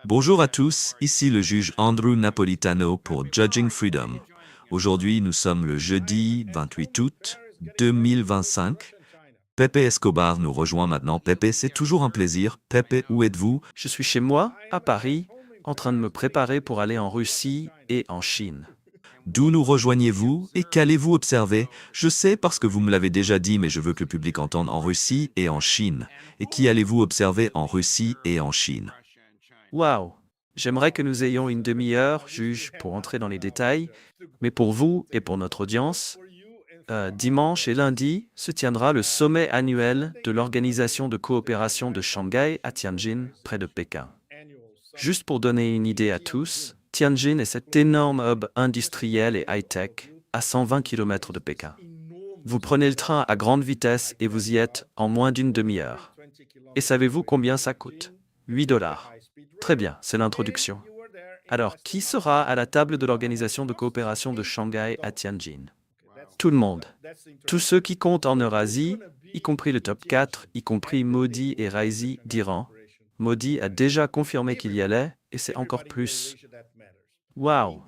Bonjour à tous, ici le juge Andrew Napolitano pour Judging Freedom. Aujourd'hui, nous sommes le jeudi 28 août 2025. Pepe Escobar nous rejoint maintenant. Pepe, c'est toujours un plaisir. Pepe, où êtes-vous? Je suis chez moi, à Paris, en train de me préparer pour aller en Russie et en Chine. D'où nous rejoignez-vous et qu'allez-vous observer? Je sais parce que vous me l'avez déjà dit, mais je veux que le public entende en Russie et en Chine. Et qui allez-vous observer en Russie et en Chine? Waouh! J'aimerais que nous ayons une demi-heure, juge, pour entrer dans les détails, mais pour vous et pour notre audience, dimanche et lundi se tiendra le sommet annuel de l'Organisation de coopération de Shanghai à Tianjin, près de Pékin. Juste pour donner une idée à tous, Tianjin est cet énorme hub industriel et high-tech à 120 km de Pékin. Vous prenez le train à grande vitesse et vous y êtes en moins d'une demi-heure. Et savez-vous combien ça coûte? 8 dollars. Très bien, c'est l'introduction. Alors, qui sera à la table de l'Organisation de coopération de Shanghai à Tianjin? Tout le monde. Tous ceux qui comptent en Eurasie, y compris le top 4, y compris Modi et Raisi d'Iran. Modi a déjà confirmé qu'il y allait, et c'est encore plus. Waouh!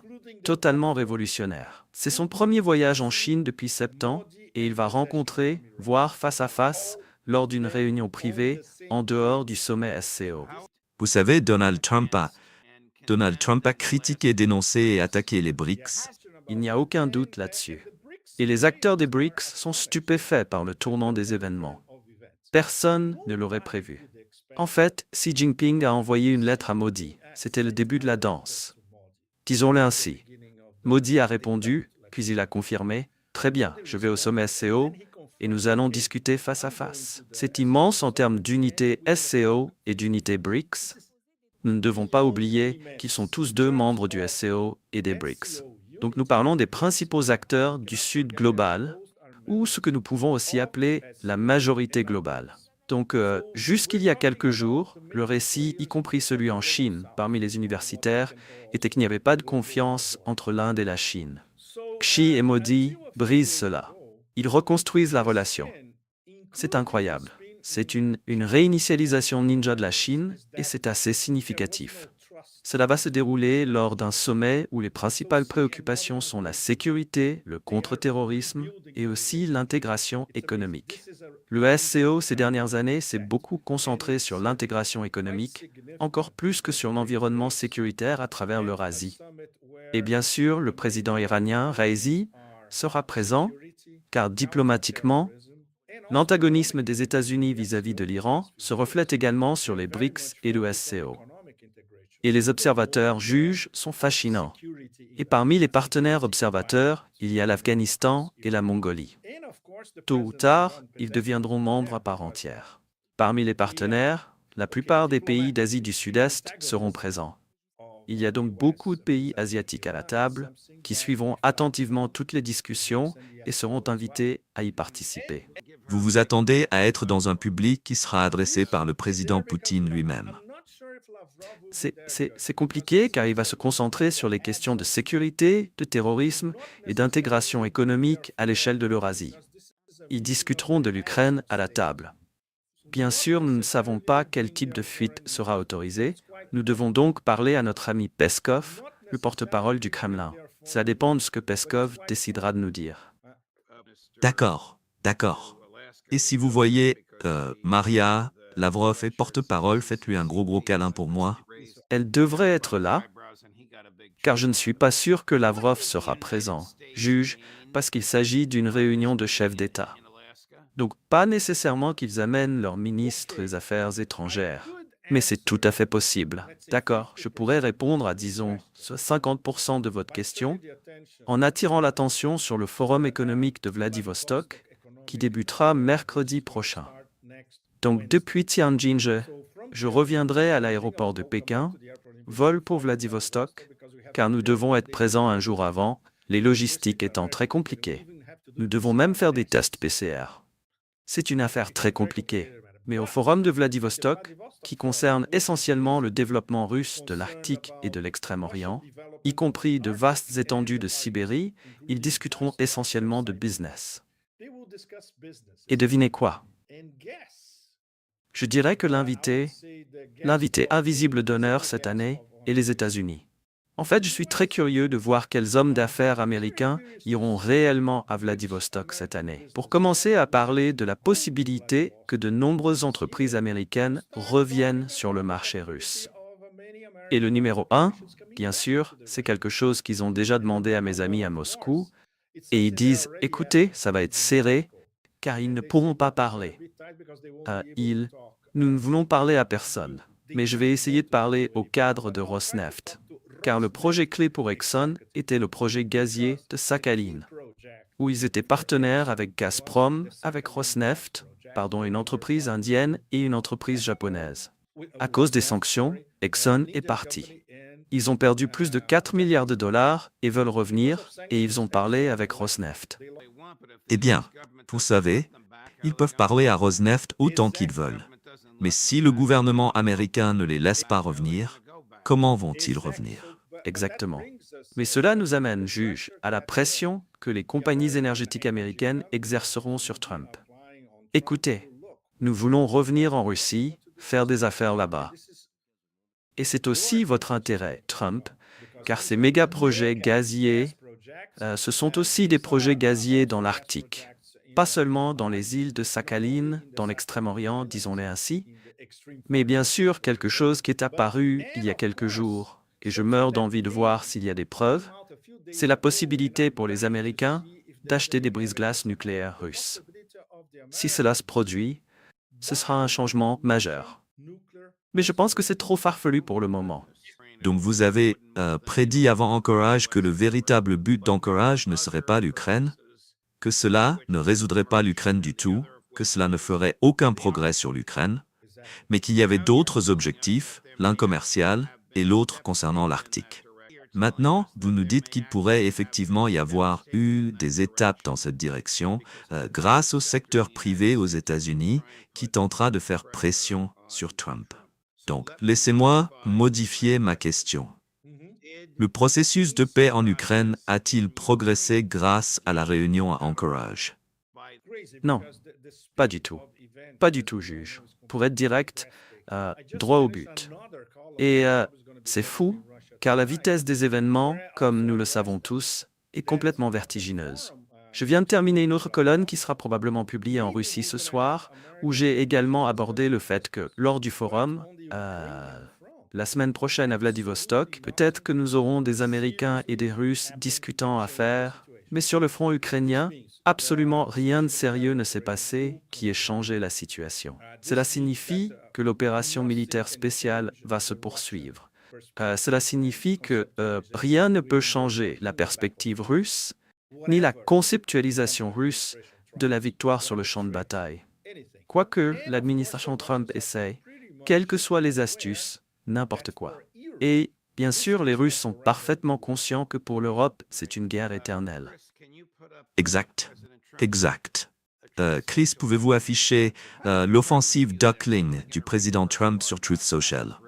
Totalement révolutionnaire. C'est son premier voyage en Chine depuis 7 ans, et il va rencontrer, voir face à face, lors d'une réunion privée, en dehors du sommet SCO. Vous savez, Donald Trump a critiqué, dénoncé et attaqué les BRICS. Il n'y a aucun doute là-dessus. Et les acteurs des BRICS sont stupéfaits par le tournant des événements. Personne ne l'aurait prévu. En fait, Xi Jinping a envoyé une lettre à Modi. C'était le début de la danse. Disons-le ainsi. Modi a répondu, puis il a confirmé, « Très bien, je vais au sommet SCO et nous allons discuter face à face. » C'est immense en termes d'unité SCO et d'unité BRICS. Nous ne devons pas oublier qu'ils sont tous deux membres du SCO et des BRICS. Donc nous parlons des principaux acteurs du Sud global, ou ce que nous pouvons aussi appeler la majorité globale. Donc, jusqu'il y a quelques jours, le récit, y compris celui en Chine, parmi les universitaires, était qu'il n'y avait pas de confiance entre l'Inde et la Chine. Xi et Modi brisent cela. Ils reconstruisent la relation. C'est incroyable. C'est une réinitialisation ninja de la Chine et c'est assez significatif. Cela va se dérouler lors d'un sommet où les principales préoccupations sont la sécurité, le contre-terrorisme et aussi l'intégration économique. Le SCO ces dernières années s'est beaucoup concentré sur l'intégration économique, encore plus que sur l'environnement sécuritaire à travers l'Eurasie. Et bien sûr, le président iranien, Raisi, sera présent, car diplomatiquement, l'antagonisme des États-Unis vis-à-vis de l'Iran se reflète également sur les BRICS et le SCO. Et les observateurs juges sont fascinants. Et parmi les partenaires observateurs, il y a l'Afghanistan et la Mongolie. Tôt ou tard, ils deviendront membres à part entière. Parmi les partenaires, la plupart des pays d'Asie du Sud-Est seront présents. Il y a donc beaucoup de pays asiatiques à la table qui suivront attentivement toutes les discussions et seront invités à y participer. Vous vous attendez à être dans un public qui sera adressé par le président Poutine lui-même. C'est compliqué car il va se concentrer sur les questions de sécurité, de terrorisme et d'intégration économique à l'échelle de l'Eurasie. Ils discuteront de l'Ukraine à la table. Bien sûr, nous ne savons pas quel type de fuite sera autorisé. Nous devons donc parler à notre ami Peskov, le porte-parole du Kremlin. Ça dépend de ce que Peskov décidera de nous dire. D'accord, d'accord. Et si vous voyez Maria Lavrov est porte-parole, faites-lui un gros câlin pour moi. Elle devrait être là, car je ne suis pas sûr que Lavrov sera présent, juge, parce qu'il s'agit d'une réunion de chefs d'État. Donc pas nécessairement qu'ils amènent leur ministre des Affaires étrangères. Mais c'est tout à fait possible. D'accord, je pourrais répondre à, disons, 50% de votre question en attirant l'attention sur le Forum économique de Vladivostok qui débutera mercredi prochain. Donc depuis Tianjin, je reviendrai à l'aéroport de Pékin, vol pour Vladivostok, car nous devons être présents un jour avant, les logistiques étant très compliquées. Nous devons même faire des tests PCR. C'est une affaire très compliquée. Mais au forum de Vladivostok, qui concerne essentiellement le développement russe de l'Arctique et de l'Extrême-Orient, y compris de vastes étendues de Sibérie, ils discuteront essentiellement de business. Et devinez quoi? Je dirais que l'invité invisible d'honneur cette année est les États-Unis. En fait, je suis très curieux de voir quels hommes d'affaires américains iront réellement à Vladivostok cette année. Pour commencer à parler de la possibilité que de nombreuses entreprises américaines reviennent sur le marché russe. Et le numéro 1, bien sûr, c'est quelque chose qu'ils ont déjà demandé à mes amis à Moscou, et ils disent, écoutez, ça va être serré, car ils ne pourront pas parler. Nous ne voulons parler à personne, mais je vais essayer de parler au cadre de Rosneft, car le projet clé pour Exxon était le projet gazier de Sakhalin, où ils étaient partenaires avec Gazprom, avec Rosneft, une entreprise indienne et une entreprise japonaise. À cause des sanctions, Exxon est parti. Ils ont perdu plus de 4 milliards de dollars et veulent revenir, et ils ont parlé avec Rosneft. Eh bien, vous savez, ils peuvent parler à Rosneft autant qu'ils veulent. Mais si le gouvernement américain ne les laisse pas revenir, comment vont-ils revenir? Exactement. Mais cela nous amène, juge, à la pression que les compagnies énergétiques américaines exerceront sur Trump. Écoutez, nous voulons revenir en Russie, faire des affaires là-bas. Et c'est aussi votre intérêt, Trump, car ces méga-projets gaziers, ce sont aussi des projets gaziers dans l'Arctique. Pas seulement dans les îles de Sakhalin, dans l'Extrême-Orient, disons-les ainsi, mais bien sûr quelque chose qui est apparu il y a quelques jours, et je meurs d'envie de voir s'il y a des preuves, c'est la possibilité pour les Américains d'acheter des brise-glaces nucléaires russes. Si cela se produit, ce sera un changement majeur. Mais je pense que c'est trop farfelu pour le moment. Donc vous avez prédit avant Anchorage que le véritable but d'Anchorage ne serait pas l'Ukraine, que cela ne résoudrait pas l'Ukraine du tout, que cela ne ferait aucun progrès sur l'Ukraine, mais qu'il y avait d'autres objectifs, l'un commercial et l'autre concernant l'Arctique. Maintenant, vous nous dites qu'il pourrait effectivement y avoir eu des étapes dans cette direction grâce au secteur privé aux États-Unis qui tentera de faire pression sur Trump. Donc, laissez-moi modifier ma question. Le processus de paix en Ukraine a-t-il progressé grâce à la réunion à Anchorage? Non, pas du tout. Pas du tout, juge. Pour être direct, droit au but. Et c'est fou, car la vitesse des événements, comme nous le savons tous, est complètement vertigineuse. Je viens de terminer une autre colonne qui sera probablement publiée en Russie ce soir, où j'ai également abordé le fait que, lors du forum, la semaine prochaine à Vladivostok, peut-être que nous aurons des Américains et des Russes discutant à faire, mais sur le front ukrainien, absolument rien de sérieux ne s'est passé qui ait changé la situation. Cela signifie que l'opération militaire spéciale va se poursuivre. Cela signifie que rien ne peut changer la perspective russe, ni la conceptualisation russe de la victoire sur le champ de bataille. Quoique l'administration Trump essaie, quelles que soient les astuces, n'importe quoi. Et bien sûr, les Russes sont parfaitement conscients que pour l'Europe, c'est une guerre éternelle. Exact. Exact. Chris, pouvez-vous afficher l'offensive Duckling du président Trump sur Truth Social?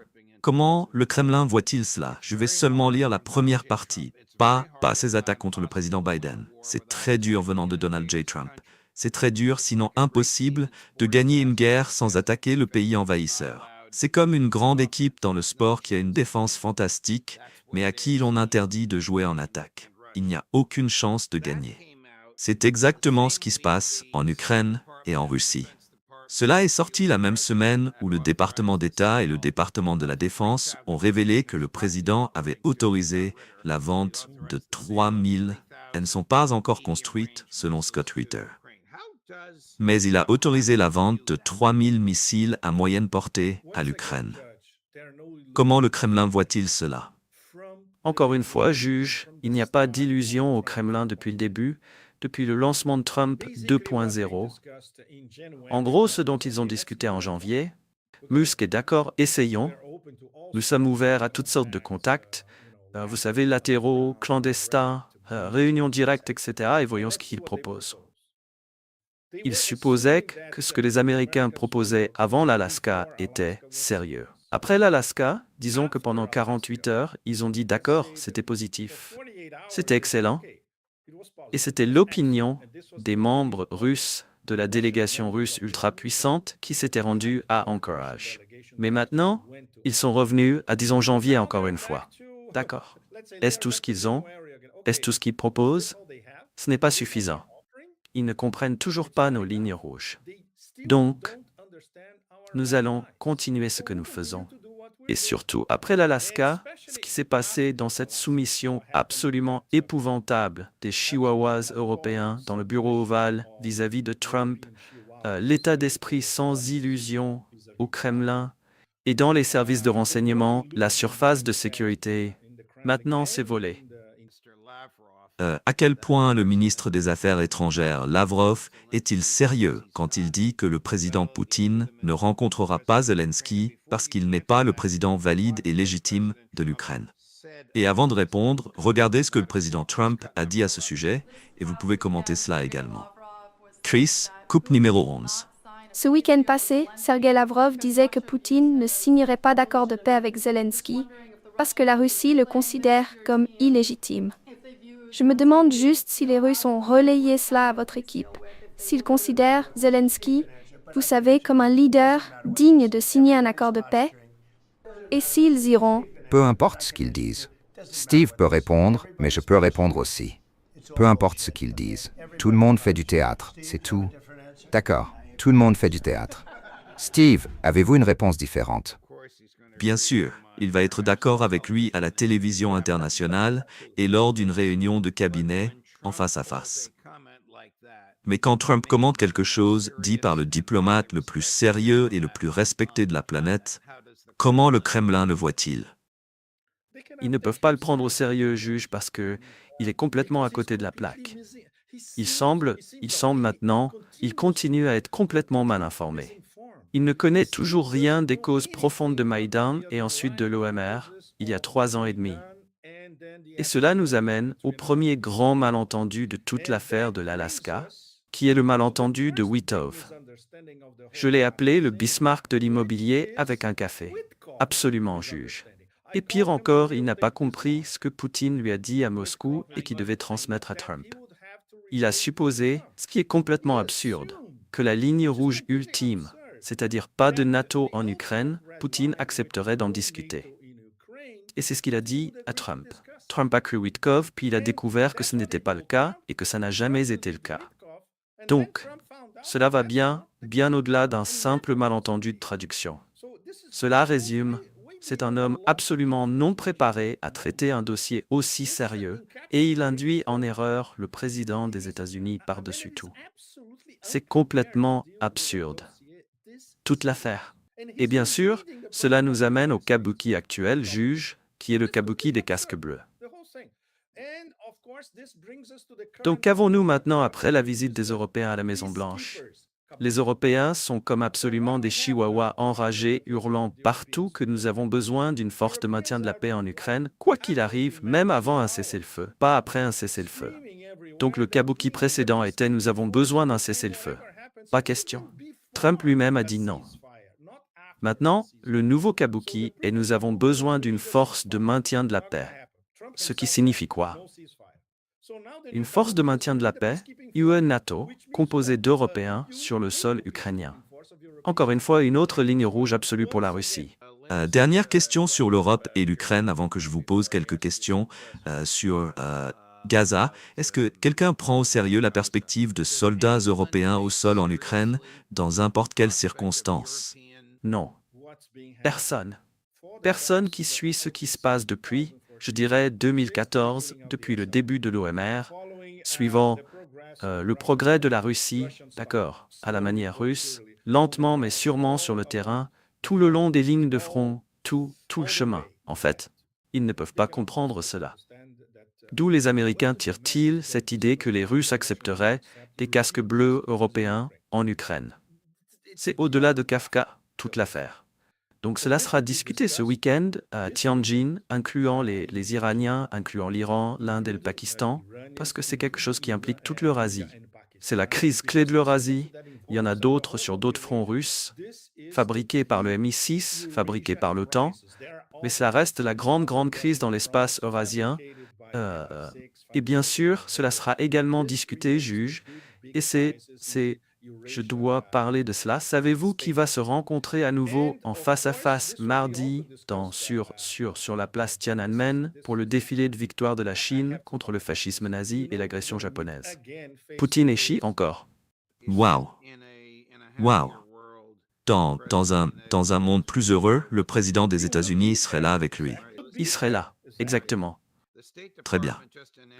Comment le Kremlin voit-il cela? Je vais seulement lire la première partie, pas ses attaques contre le président Biden. C'est très dur venant de Donald J. Trump. C'est très dur, sinon impossible, de gagner une guerre sans attaquer le pays envahisseur. C'est comme une grande équipe dans le sport qui a une défense fantastique, mais à qui l'on interdit de jouer en attaque. Il n'y a aucune chance de gagner. C'est exactement ce qui se passe en Ukraine et en Russie. Cela est sorti la même semaine où le département d'État et le département de la Défense ont révélé que le président avait autorisé la vente de 3000. Elles ne sont pas encore construites, selon Scott Ritter. Mais il a autorisé la vente de 3000 missiles à moyenne portée à l'Ukraine. Comment le Kremlin voit-il cela? Encore une fois, juge, il n'y a pas d'illusion au Kremlin depuis le début, depuis le lancement de Trump 2.0. En gros, ce dont ils ont discuté en janvier, Musk est d'accord, essayons. Nous sommes ouverts à toutes sortes de contacts, vous savez, latéraux, clandestins, réunions directes, etc. et voyons ce qu'ils proposent. Ils supposaient que ce que les Américains proposaient avant l'Alaska était sérieux. Après l'Alaska, disons que pendant 48 heures, ils ont dit d'accord, c'était positif. C'était excellent. Et c'était l'opinion des membres russes de la délégation russe ultra-puissante qui s'était rendue à Anchorage. Mais maintenant, ils sont revenus à, disons, janvier encore une fois. D'accord. Est-ce tout ce qu'ils ont? Est-ce tout ce qu'ils proposent? Ce n'est pas suffisant. Ils ne comprennent toujours pas nos lignes rouges. Donc, nous allons continuer ce que nous faisons. Et surtout, après l'Alaska, ce qui s'est passé dans cette soumission absolument épouvantable des Chihuahuas européens dans le bureau ovale vis-à-vis de Trump, l'état d'esprit sans illusion au Kremlin et dans les services de renseignement, la surface de sécurité, maintenant c'est volé. À quel point le ministre des Affaires étrangères, Lavrov, est-il sérieux quand il dit que le président Poutine ne rencontrera pas Zelensky parce qu'il n'est pas le président valide et légitime de l'Ukraine? Et avant de répondre, regardez ce que le président Trump a dit à ce sujet, et vous pouvez commenter cela également. Chris, coupe numéro 11. Ce week-end passé, Sergei Lavrov disait que Poutine ne signerait pas d'accord de paix avec Zelensky parce que la Russie le considère comme illégitime. Je me demande juste si les Russes ont relayé cela à votre équipe, s'ils considèrent Zelensky, vous savez, comme un leader digne de signer un accord de paix, et s'ils iront. Peu importe ce qu'ils disent. Steve peut répondre, mais je peux répondre aussi. Peu importe ce qu'ils disent. Tout le monde fait du théâtre, c'est tout. D'accord, tout le monde fait du théâtre. Steve, avez-vous une réponse différente? Bien sûr, il va être d'accord avec lui à la télévision internationale et lors d'une réunion de cabinet en face à face. Mais quand Trump commente quelque chose dit par le diplomate le plus sérieux et le plus respecté de la planète, comment le Kremlin le voit-il? Ils ne peuvent pas le prendre au sérieux, juge, parce qu'il est complètement à côté de la plaque. Il semble maintenant, il continue à être complètement mal informé. Il ne connaît toujours rien des causes profondes de Maïdan et ensuite de l'OMR, il y a 3 ans et demi. Et cela nous amène au premier grand malentendu de toute l'affaire de l'Alaska, qui est le malentendu de Witov. Je l'ai appelé le Bismarck de l'immobilier avec un café. Absolument, juge. Et pire encore, il n'a pas compris ce que Poutine lui a dit à Moscou et qu'il devait transmettre à Trump. Il a supposé, ce qui est complètement absurde, que la ligne rouge ultime, c'est-à-dire pas de NATO en Ukraine, Poutine accepterait d'en discuter. Et c'est ce qu'il a dit à Trump. Trump a cru Witkoff, puis il a découvert que ce n'était pas le cas et que ça n'a jamais été le cas. Donc, cela va bien au-delà d'un simple malentendu de traduction. Cela résume, c'est un homme absolument non préparé à traiter un dossier aussi sérieux et il induit en erreur le président des États-Unis par-dessus tout. C'est complètement absurde. Toute l'affaire. Et bien sûr, cela nous amène au kabuki actuel, juge, qui est le kabuki des casques bleus. Donc qu'avons-nous maintenant après la visite des Européens à la Maison-Blanche? Les Européens sont comme absolument des chihuahuas enragés, hurlant partout que nous avons besoin d'une force de maintien de la paix en Ukraine, quoi qu'il arrive, même avant un cessez-le-feu, pas après un cessez-le-feu. Donc le kabuki précédent était « nous avons besoin d'un cessez-le-feu ». Pas question. Trump lui-même a dit non. Maintenant, le nouveau kabuki est « nous avons besoin d'une force de maintien de la paix ». Ce qui signifie quoi? Une force de maintien de la paix, UE-NATO, composée d'Européens sur le sol ukrainien. Encore une fois, une autre ligne rouge absolue pour la Russie. Dernière question sur l'Europe et l'Ukraine avant que je vous pose quelques questions sur Gaza. Est-ce que quelqu'un prend au sérieux la perspective de soldats européens au sol en Ukraine dans n'importe quelle circonstance? Non. Personne. Personne qui suit ce qui se passe depuis, je dirais 2014, depuis le début de l'OMR, suivant le progrès de la Russie, d'accord, à la manière russe, lentement mais sûrement sur le terrain, tout le long des lignes de front, tout le chemin, en fait. Ils ne peuvent pas comprendre cela. D'où les Américains tirent-ils cette idée que les Russes accepteraient des casques bleus européens en Ukraine? C'est au-delà de Kafka, toute l'affaire. Donc cela sera discuté ce week-end à Tianjin, incluant les Iraniens, incluant l'Iran, l'Inde et le Pakistan, parce que c'est quelque chose qui implique toute l'Eurasie. C'est la crise clé de l'Eurasie. Il y en a d'autres sur d'autres fronts russes, fabriqués par le MI6, fabriqués par l'OTAN, mais ça reste la grande crise dans l'espace eurasien. Et bien sûr, cela sera également discuté, juge, et c'est Je dois parler de cela. Savez-vous qui va se rencontrer à nouveau en face à face mardi sur la place Tiananmen pour le défilé de victoire de la Chine contre le fascisme nazi et l'agression japonaise? Poutine et Xi encore. Waouh! Waouh! Dans un monde plus heureux, le président des États-Unis serait là avec lui. Il serait là, exactement. Très bien.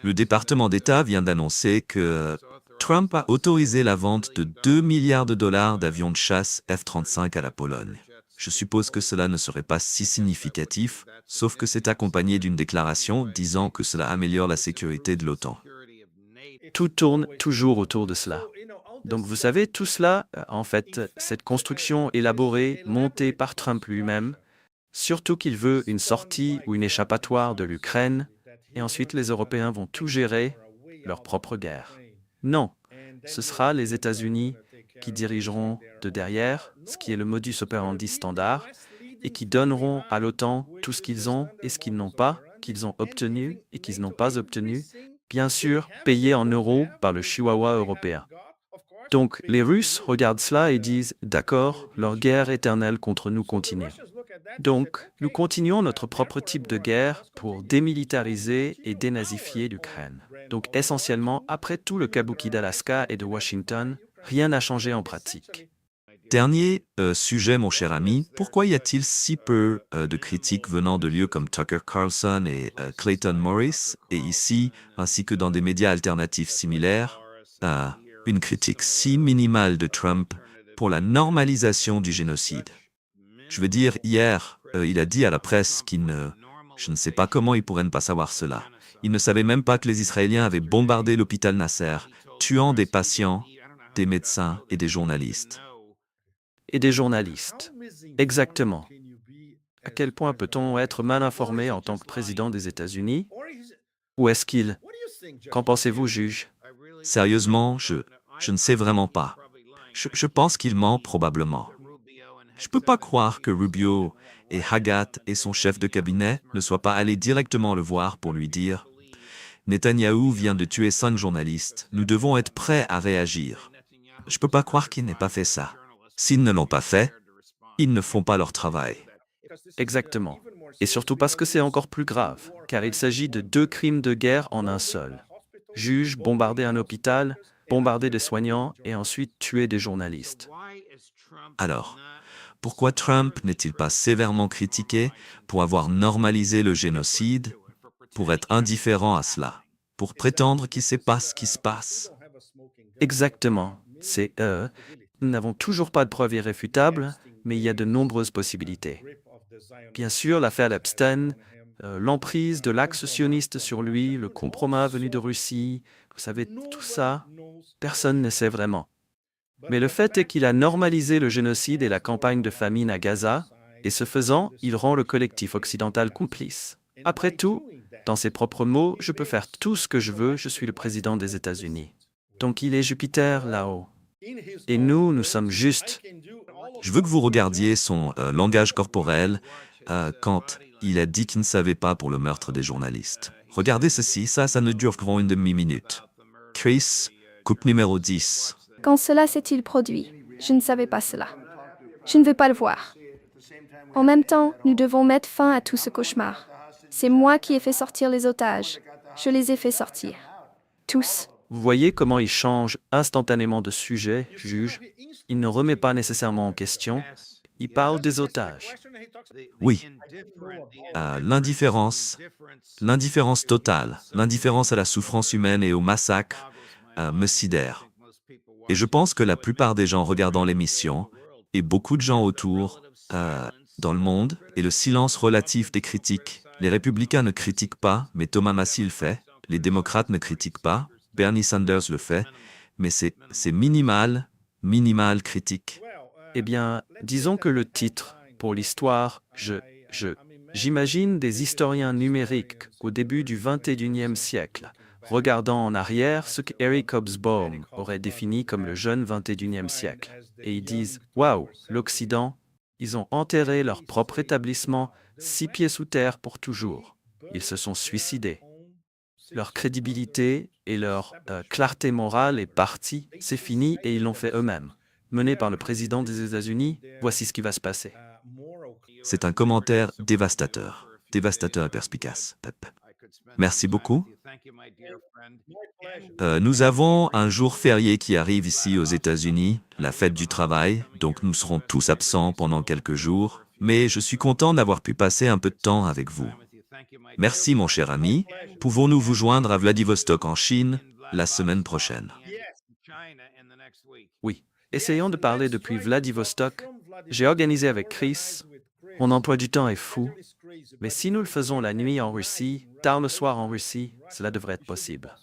Le département d'État vient d'annoncer que Trump a autorisé la vente de 2 milliards de dollars d'avions de chasse F-35 à la Pologne. Je suppose que cela ne serait pas si significatif, sauf que c'est accompagné d'une déclaration disant que cela améliore la sécurité de l'OTAN. Tout tourne toujours autour de cela. Donc vous savez, tout cela, en fait, cette construction élaborée, montée par Trump lui-même, surtout qu'il veut une sortie ou une échappatoire de l'Ukraine, et ensuite les Européens vont tout gérer, leur propre guerre. Non, ce sera les États-Unis qui dirigeront de derrière, ce qui est le modus operandi standard, et qui donneront à l'OTAN tout ce qu'ils ont et ce qu'ils n'ont pas, qu'ils ont obtenu et qu'ils n'ont pas obtenu, bien sûr payé en euros par le chihuahua européen. Donc les Russes regardent cela et disent « D'accord, leur guerre éternelle contre nous continue. » Donc, nous continuons notre propre type de guerre pour démilitariser et dénazifier l'Ukraine. Donc essentiellement, après tout le kabuki d'Alaska et de Washington, rien n'a changé en pratique. Dernier sujet, mon cher ami, pourquoi y a-t-il si peu de critiques venant de lieux comme Tucker Carlson et Clayton Morris, et ici, ainsi que dans des médias alternatifs similaires, une critique si minimale de Trump pour la normalisation du génocide? Je veux dire, hier, il a dit à la presse je ne sais pas comment il pourrait ne pas savoir cela. Il ne savait même pas que les Israéliens avaient bombardé l'hôpital Nasser, tuant des patients, des médecins et des journalistes. Et des journalistes. Exactement. À quel point peut-on être mal informé en tant que président des États-Unis? Ou est-ce qu'il... Qu'en pensez-vous, juge? Sérieusement, je ne sais vraiment pas. Je pense qu'il ment probablement. Je ne peux pas croire que Rubio et Haggett et son chef de cabinet ne soient pas allés directement le voir pour lui dire « Netanyahou vient de tuer 5 journalistes, nous devons être prêts à réagir. » Je ne peux pas croire qu'ils n'aient pas fait ça. S'ils ne l'ont pas fait, ils ne font pas leur travail. Exactement. Et surtout parce que c'est encore plus grave, car il s'agit de 2 crimes de guerre en un seul. Juge, bombarder un hôpital, bombarder des soignants et ensuite tuer des journalistes. Alors, pourquoi Trump n'est-il pas sévèrement critiqué pour avoir normalisé le génocide, pour être indifférent à cela, pour prétendre qu'il ne sait pas ce qui se passe? Exactement. Nous n'avons toujours pas de preuves irréfutables, mais il y a de nombreuses possibilités. Bien sûr, l'affaire Epstein, l'emprise de l'axe sioniste sur lui, le compromat venu de Russie, vous savez, tout ça, personne ne sait vraiment. Mais le fait est qu'il a normalisé le génocide et la campagne de famine à Gaza, et ce faisant, il rend le collectif occidental complice. Après tout, dans ses propres mots, je peux faire tout ce que je veux, je suis le président des États-Unis. Donc il est Jupiter là-haut. Et nous sommes juste. Je veux que vous regardiez son langage corporel quand il a dit qu'il ne savait pas pour le meurtre des journalistes. Regardez ceci, ça ne dure qu'une demi-minute. Chris, coupe numéro 10. Quand cela s'est-il produit? Je ne savais pas cela. Je ne veux pas le voir. En même temps, nous devons mettre fin à tout ce cauchemar. C'est moi qui ai fait sortir les otages. Je les ai fait sortir. Tous. Vous voyez comment il change instantanément de sujet, juge. Il ne remet pas nécessairement en question. Il parle des otages. Oui. L'indifférence totale, l'indifférence à la souffrance humaine et au massacre me sidère. Et je pense que la plupart des gens regardant l'émission, et beaucoup de gens autour, dans le monde, et le silence relatif des critiques. Les républicains ne critiquent pas, mais Thomas Massie le fait. Les démocrates ne critiquent pas, Bernie Sanders le fait. Mais c'est minimal critique. Eh bien, disons que le titre, pour l'histoire, j'imagine des historiens numériques au début du XXIe siècle, regardant en arrière ce que Eric Hobsbawm aurait défini comme le jeune XXIe siècle. Et ils disent « Waouh, l'Occident, ils ont enterré leur propre établissement 6 pieds sous terre pour toujours. Ils se sont suicidés. » Leur crédibilité et leur clarté morale est partie, c'est fini et ils l'ont fait eux-mêmes. Mené par le président des États-Unis, voici ce qui va se passer. C'est un commentaire dévastateur. Dévastateur et perspicace, Pep. Merci beaucoup. Nous avons un jour férié qui arrive ici aux États-Unis, la fête du travail, donc nous serons tous absents pendant quelques jours, mais je suis content d'avoir pu passer un peu de temps avec vous. Merci mon cher ami. Pouvons-nous vous joindre à Vladivostok en Chine la semaine prochaine? Oui. Essayons de parler depuis Vladivostok. J'ai organisé avec Chris. Mon emploi du temps est fou. Mais si nous le faisons la nuit en Russie, tard le soir en Russie, cela devrait être possible.